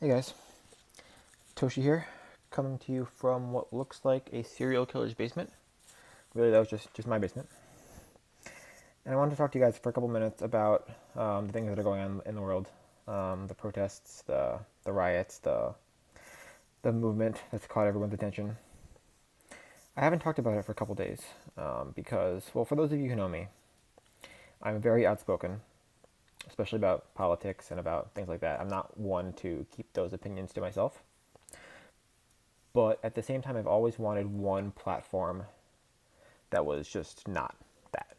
Hey guys, Toshi here, coming to you from what looks like a serial killer's basement. Really, that was just my basement. And I wanted to talk to you guys for a couple minutes about the things that are going on in the world, the protests, the riots, the movement that's caught everyone's attention. I haven't talked about it for a couple days because, well, for those of you who know me, I'm very outspoken, especially about politics and about things like that. I'm not one to keep those opinions to myself. But at the same time, I've always wanted one platform that was just not that.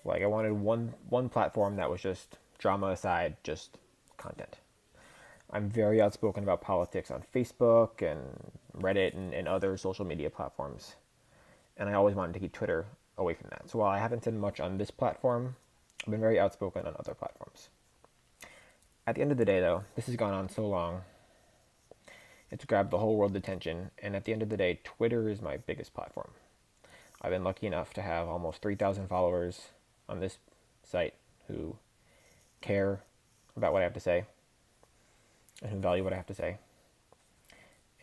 Like I wanted one platform that was just drama aside, just content. I'm very outspoken about politics on Facebook and Reddit and other social media platforms. And I always wanted to keep Twitter away from that. So while I haven't said much on this platform, I've been very outspoken on other platforms. At the end of the day, though, this has gone on so long. It's grabbed the whole world's attention. And at the end of the day, Twitter is my biggest platform. I've been lucky enough to have almost 3,000 followers on this site who care about what I have to say and who value what I have to say.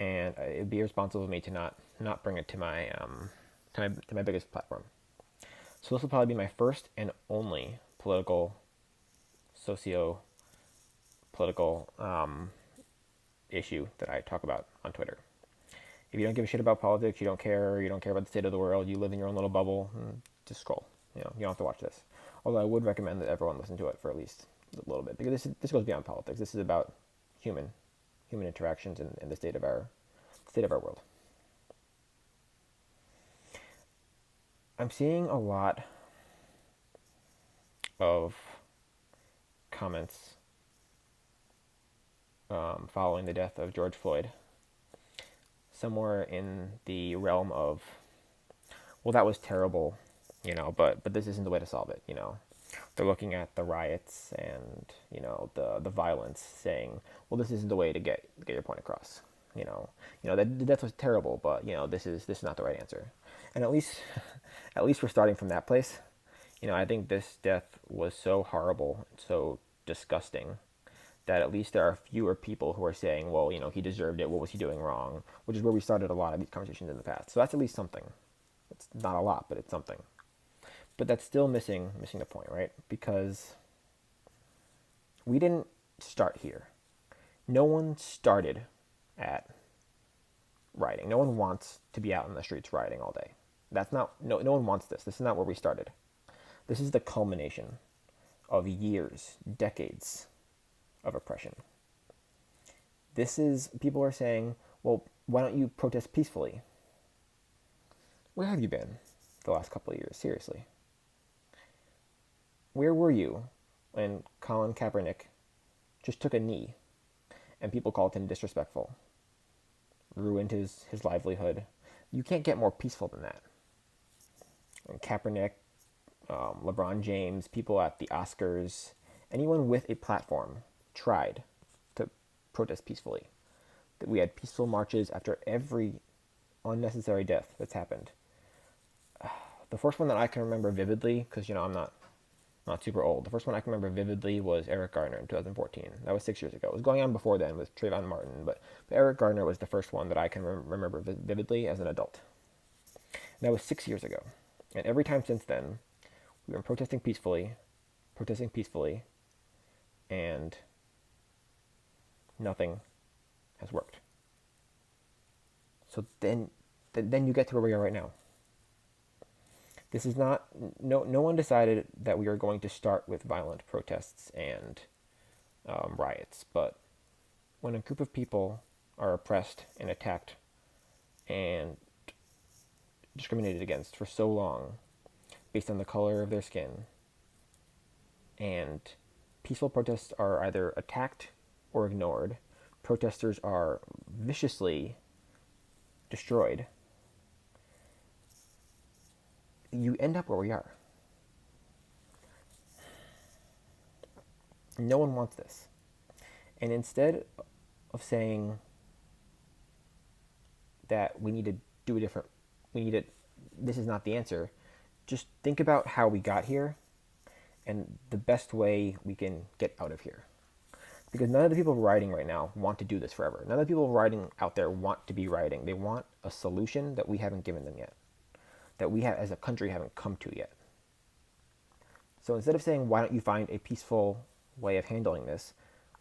And it'd be irresponsible of me to not bring it to my biggest platform. So this will probably be my first and only socio political issue that I talk about on Twitter. If you don't give a shit about politics, you don't care about the state of the world, you live in your own little bubble, just scroll. You don't have to watch this. Although I would recommend that everyone listen to it for at least a little bit, because this goes beyond politics. This is about human interactions and the state of our world. I'm seeing a lot of comments following the death of George Floyd, somewhere in the realm of, well, that was terrible, but this isn't the way to solve it. They're looking at the riots and the violence, saying, well, this isn't the way to get your point across. That the death was terrible, but this is not the right answer. And at least at least we're starting from that place. I think this death was so horrible, so disgusting, that at least there are fewer people who are saying, well, he deserved it. What was he doing wrong? Which is where we started a lot of these conversations in the past. So that's at least something. It's not a lot, but it's something. But that's still missing the point, right? Because we didn't start here. No one started at rioting. No one wants to be out in the streets rioting all day. That's not no one wants this. This is not where we started. This is the culmination of years, decades of oppression. This is people are saying, well, why don't you protest peacefully? Where have you been the last couple of years? Seriously. Where were you when Colin Kaepernick just took a knee and people called him disrespectful, ruined his livelihood? You can't get more peaceful than that. And Kaepernick, LeBron James, people at the Oscars, anyone with a platform tried to protest peacefully. That we had peaceful marches after every unnecessary death that's happened. The first one that I can remember vividly, because I'm not super old. The first one I can remember vividly was Eric Garner in 2014. That was 6 years ago. It was going on before then with Trayvon Martin, but Eric Garner was the first one that I can remember vividly as an adult. And that was 6 years ago. And every time since then, we've been protesting peacefully, and nothing has worked. So then you get to where we are right now. This is not, no one decided that we are going to start with violent protests and riots, but when a group of people are oppressed and attacked and discriminated against for so long based on the color of their skin, and peaceful protests are either attacked or ignored, protesters are viciously destroyed, you end up where we are. No one wants this. And instead of saying that we need to do a different, we need to, this is not the answer, just think about how we got here and the best way we can get out of here. Because none of the people rioting right now want to do this forever. None of the people rioting out there want to be rioting. They want a solution that we haven't given them yet, that we have, as a country, haven't come to yet. So instead of saying, why don't you find a peaceful way of handling this,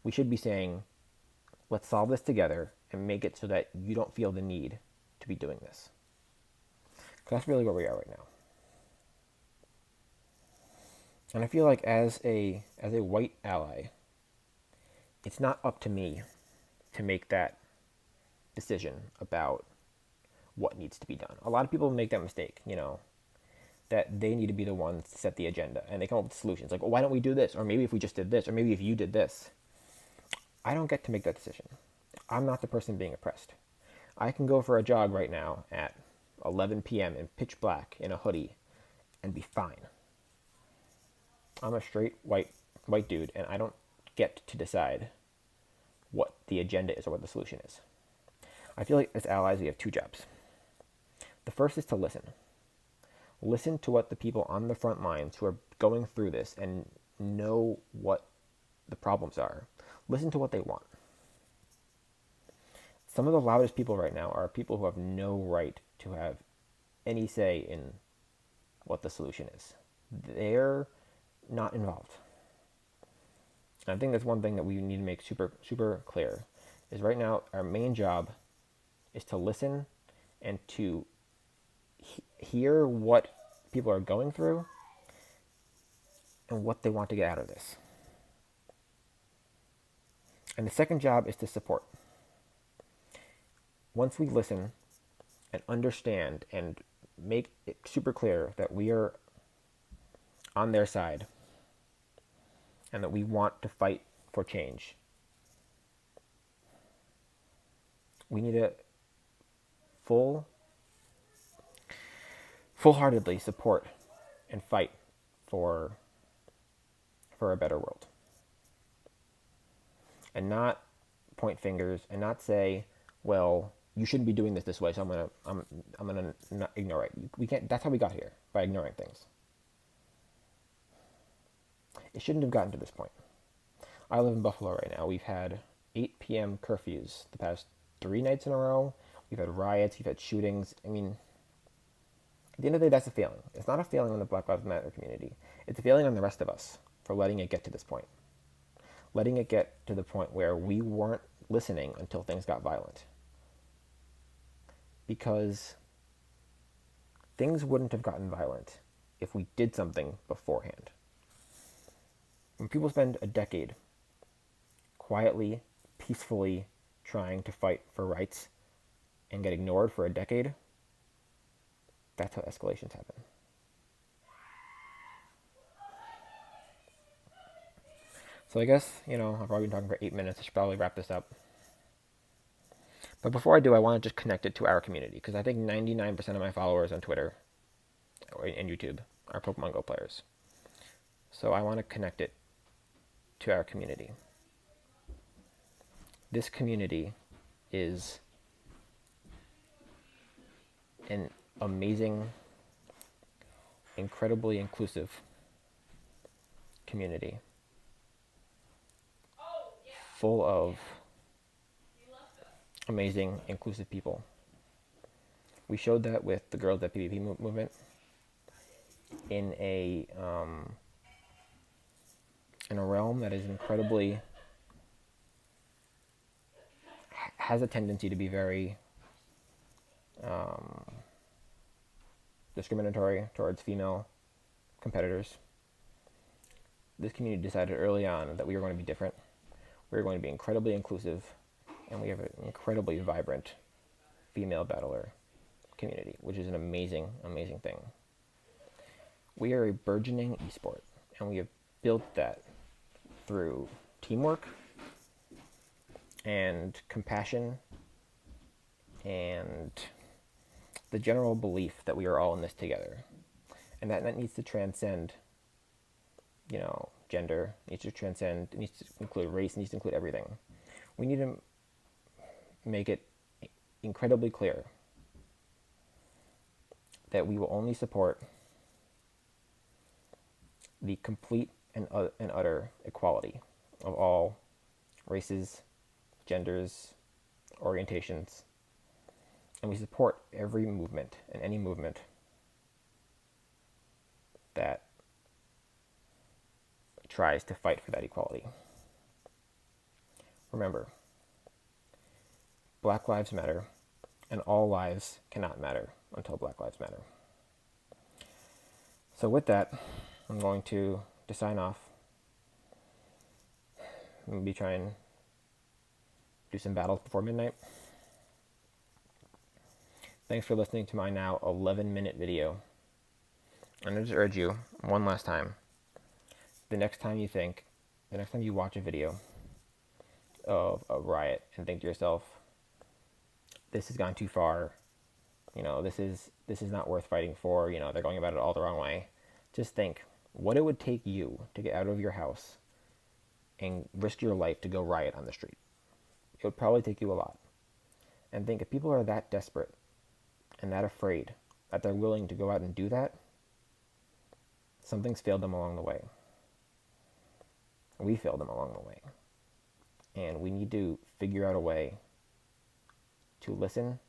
we should be saying, let's solve this together and make it so that you don't feel the need to be doing this. Because that's really where we are right now. And I feel like as a white ally, it's not up to me to make that decision about what needs to be done. A lot of people make that mistake, that they need to be the ones to set the agenda, and they come up with solutions like, well, why don't we do this? Or maybe if we just did this, or maybe if you did this. I don't get to make that decision. I'm not the person being oppressed. I can go for a jog right now at 11 p.m. in pitch black in a hoodie and be fine. I'm a straight white dude, and I don't get to decide what the agenda is or what the solution is. I feel like as allies, we have two jobs. The first is to listen. Listen to what the people on the front lines who are going through this and know what the problems are. Listen to what they want. Some of the loudest people right now are people who have no right to have any say in what the solution is. They're not involved. And I think that's one thing that we need to make super, super clear, is right now our main job is to listen and to hear what people are going through and what they want to get out of this. And the second job is to support. Once we listen and understand and make it super clear that we are on their side and that we want to fight for change, we need to full-heartedly support and fight for a better world. And not point fingers and not say, well, you shouldn't be doing this way, so I'm gonna not ignore it. We can't. That's how we got here, by ignoring things. It shouldn't have gotten to this point. I live in Buffalo right now. We've had 8 p.m. curfews the past 3 nights in a row. We've had riots. We've had shootings. I mean, at the end of the day, that's a failing. It's not a failing on the Black Lives Matter community. It's a failing on the rest of us for letting it get to this point. Letting it get to the point where we weren't listening until things got violent. Because things wouldn't have gotten violent if we did something beforehand. When people spend a decade quietly, peacefully trying to fight for rights and get ignored for a decade, that's how escalations happen. So I guess, I've probably been talking for 8 minutes. I should probably wrap this up. But before I do, I want to just connect it to our community, because I think 99% of my followers on Twitter and YouTube are Pokemon Go players. So I want to connect it to our community. This community is an amazing, incredibly inclusive community full of amazing, inclusive people. We showed that with the Girls at PvP movement in a realm that is incredibly has a tendency to be very discriminatory towards female competitors. This community decided early on that we were going to be different. We were going to be incredibly inclusive, and we have an incredibly vibrant female battler community, which is an amazing, amazing thing. We are a burgeoning esport, and we have built that through teamwork and compassion and the general belief that we are all in this together, and that needs to transcend, gender, needs to transcend, it needs to include race, needs to include everything. We need to make it incredibly clear that we will only support the complete and utter equality of all races, genders, orientations, and we support every movement and any movement that tries to fight for that equality. Remember, Black Lives Matter, and all lives cannot matter until Black Lives Matter. So with that, I'm going to sign off. I'm going to be trying to do some battles before midnight. Thanks for listening to my now 11-minute video. And I just urge you, one last time, the next time you watch a video of a riot and think to yourself, this has gone too far, this is not worth fighting for, they're going about it all the wrong way. Just think what it would take you to get out of your house and risk your life to go riot on the street. It would probably take you a lot. And think if people are that desperate and that afraid that they're willing to go out and do that, something's failed them along the way. We failed them along the way. And we need to figure out a way to listen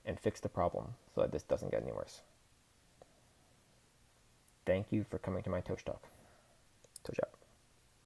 and fix the problem so that this doesn't get any worse. Thank you for coming to my Tosh Talk. Tosh out.